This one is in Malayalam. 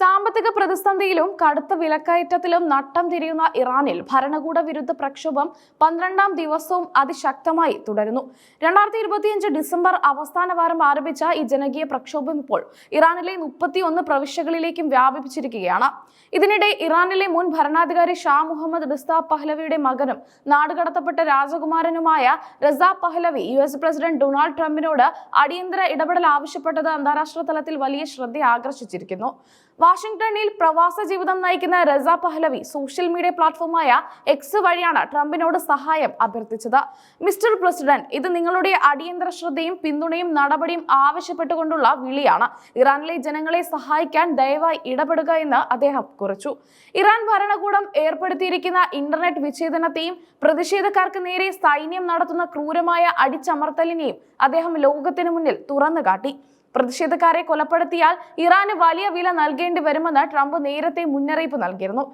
സാമ്പത്തിക പ്രതിസന്ധിയിലും കടുത്ത വിലക്കയറ്റത്തിലും നട്ടം തിരിയുന്ന ഇറാനിൽ ഭരണകൂട വിരുദ്ധ പ്രക്ഷോഭം 12ാം ദിവസവും അതിശക്തമായി തുടരുന്നു. 2025 ഡിസംബർ അവസാന വാരം ആരംഭിച്ച ഈ ജനകീയ പ്രക്ഷോഭം ഇപ്പോൾ ഇറാനിലെ 31 പ്രവിശ്യകളിലേക്കും വ്യാപിപ്പിച്ചിരിക്കുകയാണ്. ഇതിനിടെ ഇറാനിലെ മുൻ ഭരണാധികാരി ഷാ മുഹമ്മദ് റിസ പഹ്ലവിയുടെ മകനും നാടുകടത്തപ്പെട്ട രാജകുമാരനുമായ Reza Pahlavi US president Donald ട്രംപിനോട് അടിയന്തര ഇടപെടൽ ആവശ്യപ്പെട്ടത് അന്താരാഷ്ട്ര തലത്തിൽ വലിയ ശ്രദ്ധ ആകർഷിച്ചിരിക്കുന്നു. വാഷിംഗ്ടണിൽ പ്രവാസ ജീവിതം നയിക്കുന്ന റസ പഹ്ലവി സോഷ്യൽ മീഡിയ പ്ലാറ്റ്ഫോമായ എക്സ് വഴിയാണ് ട്രംപിനോട് സഹായം അഭ്യർത്ഥിച്ചത്. മിസ്റ്റർ പ്രസിഡന്റ്, ഇത് നിങ്ങളുടെ അടിയന്തര ശ്രദ്ധയും പിന്തുണയും നടപടിയും ആവശ്യപ്പെട്ടുകൊണ്ടുള്ള വിളിയാണ്. ഇറാനിലെ ജനങ്ങളെ സഹായിക്കാൻ ദയവായി ഇടപെടുക എന്ന് അദ്ദേഹം കുറിച്ചു. ഇറാൻ ഭരണകൂടം ഏർപ്പെടുത്തിയിരിക്കുന്ന ഇന്റർനെറ്റ് വിച്ഛേദനത്തെയും പ്രതിഷേധക്കാർക്ക് നേരെ സൈന്യം നടത്തുന്ന ക്രൂരമായ അടിച്ചമർത്തലിനെയും അദ്ദേഹം ലോകത്തിനു മുന്നിൽ തുറന്നുകാട്ടി. പ്രതിഷേധക്കാരെ കൊലപ്പെടുത്തിയാൽ ഇറാന് വലിയ വില നൽകേണ്ടി വരുമെന്ന് ട്രംപ് നേരത്തെ മുന്നറിയിപ്പ് നൽകിയിരുന്നു.